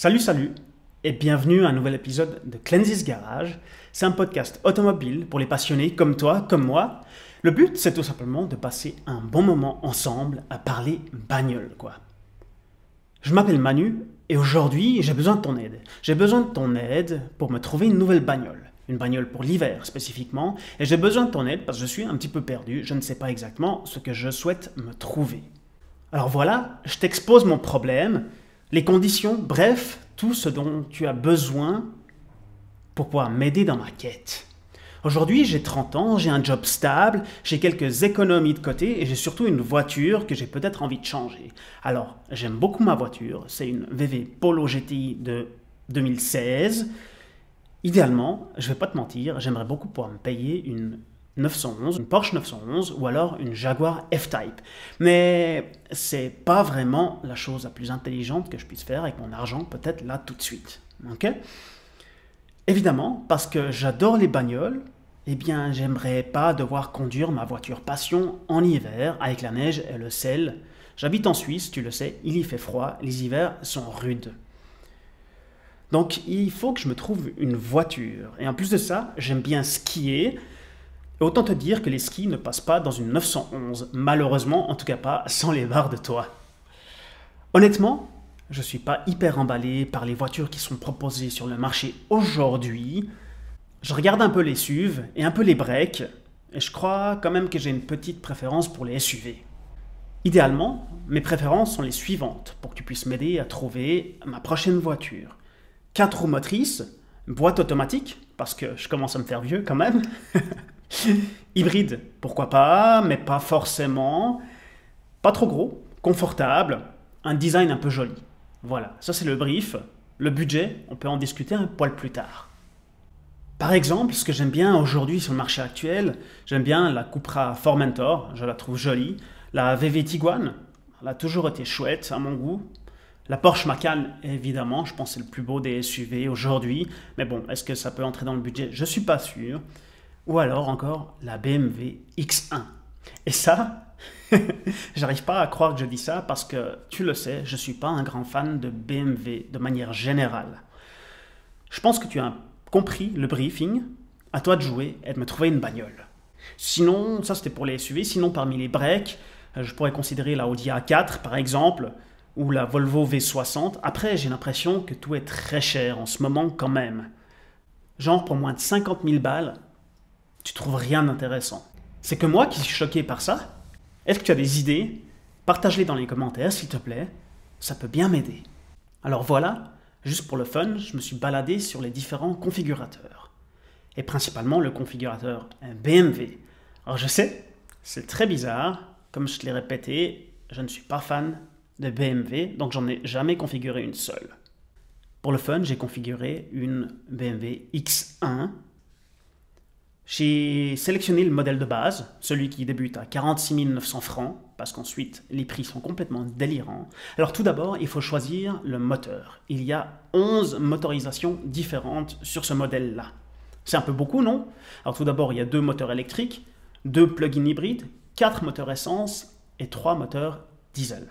Salut et bienvenue à un nouvel épisode de Cleansy's Garage. C'est un podcast automobile pour les passionnés comme toi, comme moi. Le but, c'est tout simplement de passer un bon moment ensemble à parler bagnole, quoi. Je m'appelle Manu et aujourd'hui, j'ai besoin de ton aide. J'ai besoin de ton aide pour me trouver une nouvelle bagnole. Une bagnole pour l'hiver spécifiquement. Et j'ai besoin de ton aide parce que je suis un petit peu perdu. Je ne sais pas exactement ce que je souhaite me trouver. Alors voilà, je t'expose mon problème, les conditions, bref, tout ce dont tu as besoin pour pouvoir m'aider dans ma quête. Aujourd'hui, j'ai 30 ans, j'ai un job stable, j'ai quelques économies de côté et j'ai surtout une voiture que j'ai peut-être envie de changer. Alors, j'aime beaucoup ma voiture, c'est une VW Polo GTI de 2016. Idéalement, je ne vais pas te mentir, j'aimerais beaucoup pouvoir me payer une 911, une Porsche 911 ou alors une Jaguar F-Type. Mais c'est pas vraiment la chose la plus intelligente que je puisse faire avec mon argent, peut-être là tout de suite. Ok ? Évidemment, parce que j'adore les bagnoles, eh bien, j'aimerais pas devoir conduire ma voiture passion en hiver avec la neige et le sel. J'habite en Suisse, tu le sais, il y fait froid, les hivers sont rudes. Donc, il faut que je me trouve une voiture. Et en plus de ça, j'aime bien skier. Et autant te dire que les skis ne passent pas dans une 911. Malheureusement, en tout cas pas sans les barres de toit. Honnêtement, je ne suis pas hyper emballé par les voitures qui sont proposées sur le marché aujourd'hui. Je regarde un peu les SUV et un peu les breaks. Et je crois quand même que j'ai une petite préférence pour les SUV. Idéalement, mes préférences sont les suivantes pour que tu puisses m'aider à trouver ma prochaine voiture. 4 roues motrices, boîte automatique, parce que je commence à me faire vieux quand même. Hybride, pourquoi pas, mais pas forcément. Pas trop gros, confortable, un design un peu joli. Voilà, ça c'est le brief. Le budget, on peut en discuter un poil plus tard. Par exemple, ce que j'aime bien aujourd'hui sur le marché actuel, j'aime bien la Cupra Formentor, je la trouve jolie. La VW Tiguan, elle a toujours été chouette à mon goût. La Porsche Macan, évidemment, je pense que c'est le plus beau des SUV aujourd'hui. Mais bon, est-ce que ça peut entrer dans le budget? Je ne suis pas sûr. Ou alors encore la BMW X1. Et ça, j'arrive pas à croire que je dis ça parce que, tu le sais, je ne suis pas un grand fan de BMW de manière générale. Je pense que tu as compris le briefing. À toi de jouer et de me trouver une bagnole. Sinon, ça c'était pour les SUV. Sinon, parmi les breaks, je pourrais considérer la Audi A4 par exemple, ou la Volvo V60. Après, j'ai l'impression que tout est très cher en ce moment quand même. Genre pour moins de 50 000 balles, tu trouves rien d'intéressant. C'est que moi qui suis choqué par ça. Est-ce que tu as des idées? Partage-les dans les commentaires s'il te plaît. Ça peut bien m'aider. Alors voilà, juste pour le fun, je me suis baladé sur les différents configurateurs. Et principalement le configurateur BMW. Alors je sais, c'est très bizarre. Comme je te l'ai répété, je ne suis pas fan de BMW, donc j'en ai jamais configuré une seule. Pour le fun, j'ai configuré une BMW X1. J'ai sélectionné le modèle de base, celui qui débute à 46 900 francs, parce qu'ensuite les prix sont complètement délirants. Alors tout d'abord, il faut choisir le moteur. Il y a 11 motorisations différentes sur ce modèle-là. C'est un peu beaucoup, non? Alors tout d'abord, il y a 2 moteurs électriques, 2 plug-in hybrides, 4 moteurs essence et 3 moteurs diesel.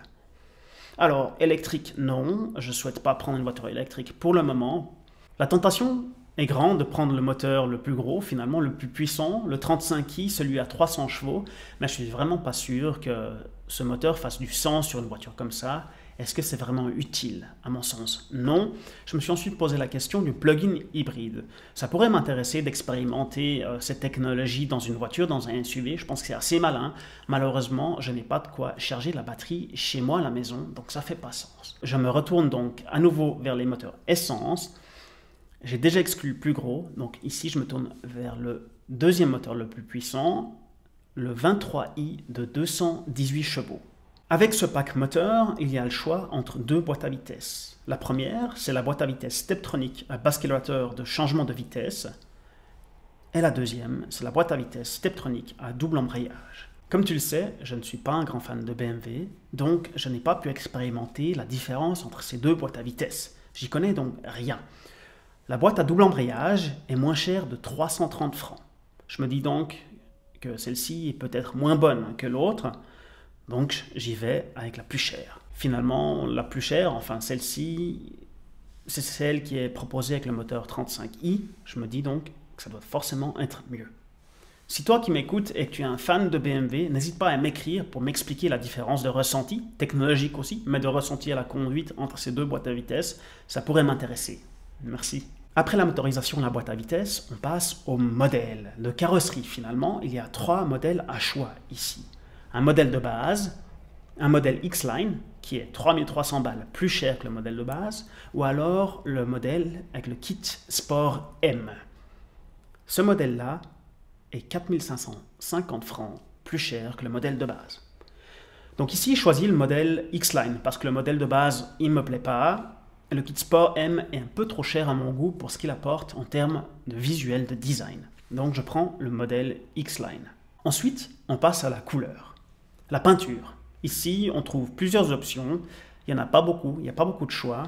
Alors, électrique, non, je ne souhaite pas prendre une voiture électrique pour le moment. La tentation est grande de prendre le moteur le plus gros, finalement le plus puissant, le 35i, celui à 300 chevaux, mais je ne suis vraiment pas sûr que ce moteur fasse du sens sur une voiture comme ça. Est-ce que c'est vraiment utile? À mon sens, non. Je me suis ensuite posé la question du plug-in hybride. Ça pourrait m'intéresser d'expérimenter cette technologie dans une voiture, dans un SUV. Je pense que c'est assez malin. Malheureusement, je n'ai pas de quoi charger la batterie chez moi à la maison, donc ça ne fait pas sens. Je me retourne donc à nouveau vers les moteurs essence. J'ai déjà exclu le plus gros, donc ici je me tourne vers le deuxième moteur le plus puissant, le 23i de 218 chevaux. Avec ce pack moteur, il y a le choix entre 2 boîtes à vitesse. La première, c'est la boîte à vitesse Steptronic à basculateur de changement de vitesse. Et la deuxième, c'est la boîte à vitesse Steptronic à double embrayage. Comme tu le sais, je ne suis pas un grand fan de BMW, donc je n'ai pas pu expérimenter la différence entre ces 2 boîtes à vitesse. J'y connais donc rien. La boîte à double embrayage est moins chère de 330 francs. Je me dis donc que celle-ci est peut-être moins bonne que l'autre, donc j'y vais avec la plus chère. Finalement, la plus chère, enfin celle-ci, c'est celle qui est proposée avec le moteur 35i. Je me dis donc que ça doit forcément être mieux. Si toi qui m'écoutes et que tu es un fan de BMW, n'hésite pas à m'écrire pour m'expliquer la différence de ressenti, technologique aussi, mais de ressenti à la conduite entre ces deux boîtes à vitesse. Ça pourrait m'intéresser. Merci. Après la motorisation de la boîte à vitesse, on passe au modèle. De carrosserie, finalement, il y a 3 modèles à choix ici. Un modèle de base, un modèle X-Line, qui est 3300 balles plus cher que le modèle de base, ou alors le modèle avec le kit Sport M. Ce modèle-là est 4550 francs plus cher que le modèle de base. Donc ici, je choisis le modèle X-Line, parce que le modèle de base, il ne me plaît pas. Le kit Sport M est un peu trop cher à mon goût pour ce qu'il apporte en termes de visuel, de design. Donc je prends le modèle X-Line. Ensuite, on passe à la couleur. La peinture. Ici, on trouve plusieurs options. Il n'y en a pas beaucoup, il n'y a pas beaucoup de choix.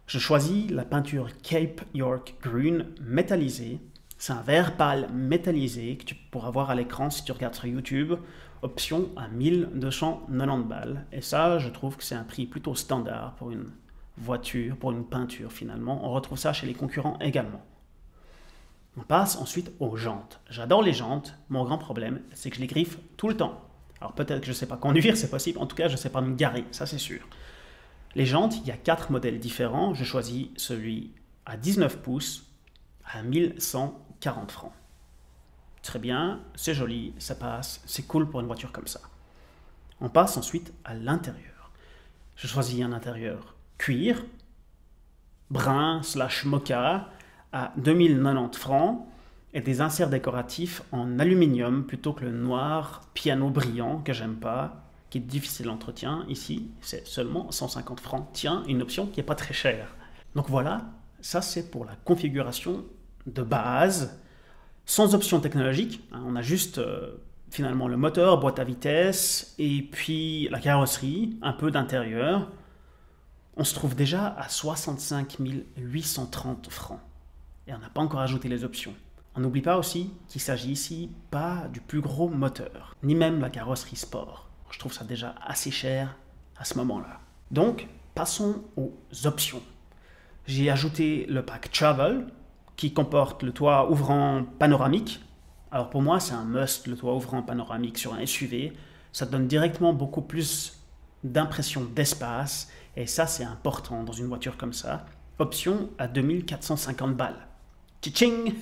Je choisis la peinture Cape York Green métallisée. C'est un vert pâle métallisé que tu pourras voir à l'écran si tu regardes sur YouTube. Option à 1290 balles. Et ça, je trouve que c'est un prix plutôt standard pour une voiture, pour une peinture finalement. On retrouve ça chez les concurrents également. On passe ensuite aux jantes. J'adore les jantes. Mon grand problème, c'est que je les griffe tout le temps. Alors peut-être que je ne sais pas conduire, c'est possible. En tout cas, je ne sais pas me garer, ça c'est sûr. Les jantes, il y a 4 modèles différents. Je choisis celui à 19 pouces à 1140 francs. Très bien, c'est joli, ça passe, c'est cool pour une voiture comme ça. On passe ensuite à l'intérieur. Je choisis un intérieur cuir, brun/mocha à 2090 francs et des inserts décoratifs en aluminium plutôt que le noir piano brillant que j'aime pas, qui est difficile d'entretien. Ici, c'est seulement 150 francs. Tiens, une option qui n'est pas très chère. Donc voilà, ça c'est pour la configuration de base, sans option technologique. On a juste finalement le moteur, boîte à vitesse et puis la carrosserie, un peu d'intérieur. On se trouve déjà à 65 830 francs. Et on n'a pas encore ajouté les options. On n'oublie pas aussi qu'il s'agit ici pas du plus gros moteur, ni même la carrosserie sport. Je trouve ça déjà assez cher à ce moment-là. Donc, passons aux options. J'ai ajouté le pack Travel, qui comporte le toit ouvrant panoramique. Alors pour moi, c'est un must, le toit ouvrant panoramique sur un SUV. Ça donne directement beaucoup plus d'impression d'espace, et ça, c'est important dans une voiture comme ça. Option à 2450 balles. Tching.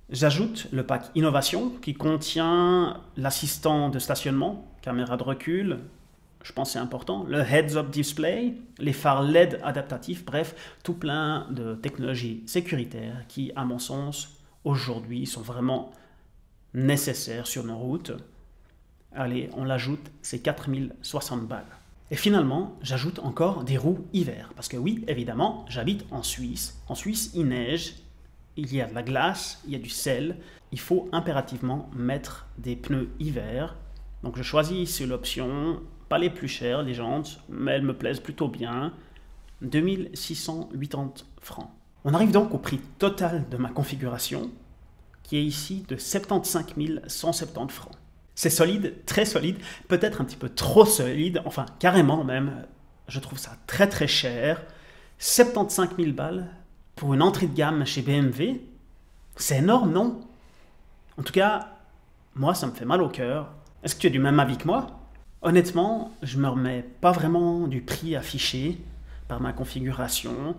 J'ajoute le pack Innovation qui contient l'assistant de stationnement, caméra de recul, je pense que c'est important, le heads-up display, les phares LED adaptatifs, bref, tout plein de technologies sécuritaires qui, à mon sens, aujourd'hui sont vraiment nécessaires sur nos routes. Allez, on l'ajoute, c'est 4060 balles. Et finalement, j'ajoute encore des roues hiver. Parce que oui, évidemment, j'habite en Suisse. En Suisse, il neige, il y a de la glace, il y a du sel. Il faut impérativement mettre des pneus hiver. Donc je choisis ici l'option, pas les plus chères, les jantes, mais elles me plaisent plutôt bien. 2680 francs. On arrive donc au prix total de ma configuration, qui est ici de 75 170 francs. C'est solide, très solide, peut-être un petit peu trop solide, enfin carrément même, je trouve ça très très cher. 75 000 balles pour une entrée de gamme chez BMW, c'est énorme, non? En tout cas, moi ça me fait mal au cœur. Est-ce que tu es du même avis que moi? Honnêtement, je ne me remets pas vraiment du prix affiché par ma configuration.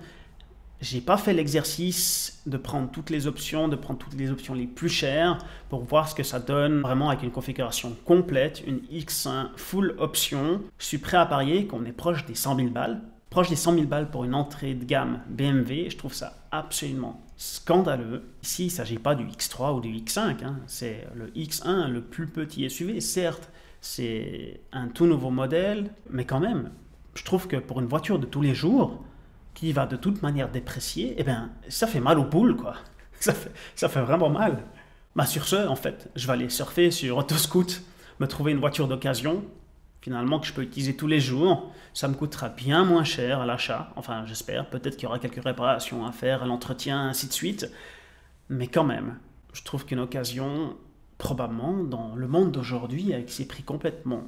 J'ai pas fait l'exercice de prendre toutes les options, les plus chères pour voir ce que ça donne vraiment avec une configuration complète, une X1 full option. Je suis prêt à parier qu'on est proche des 100 000 balles. Proche des 100 000 balles pour une entrée de gamme BMW, je trouve ça absolument scandaleux. Ici, il ne s'agit pas du X3 ou du X5, c'est le X1, le plus petit SUV. Certes, c'est un tout nouveau modèle, mais quand même, je trouve que pour une voiture de tous les jours, qui va de toute manière déprécier, eh bien, ça fait mal aux poules, quoi. Ça fait vraiment mal. Bah, sur ce, en fait, je vais aller surfer sur Autoscoot, me trouver une voiture d'occasion, finalement, que je peux utiliser tous les jours. Ça me coûtera bien moins cher à l'achat. Enfin, j'espère. Peut-être qu'il y aura quelques réparations à faire, à l'entretien, ainsi de suite. Mais quand même, je trouve qu'une occasion, probablement, dans le monde d'aujourd'hui, avec ces prix complètement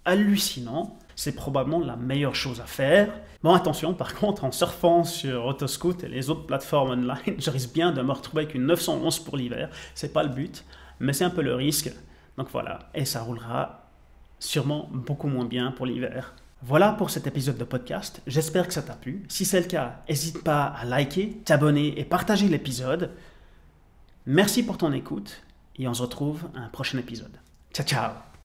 hallucinant. C'est probablement la meilleure chose à faire. Bon, attention, par contre, en surfant sur Autoscoot et les autres plateformes online, je risque bien de me retrouver avec une 911 pour l'hiver. C'est pas le but, mais c'est un peu le risque. Donc voilà, et ça roulera sûrement beaucoup moins bien pour l'hiver. Voilà pour cet épisode de podcast. J'espère que ça t'a plu. Si c'est le cas, n'hésite pas à liker, t'abonner et partager l'épisode. Merci pour ton écoute et on se retrouve à un prochain épisode. Ciao, ciao!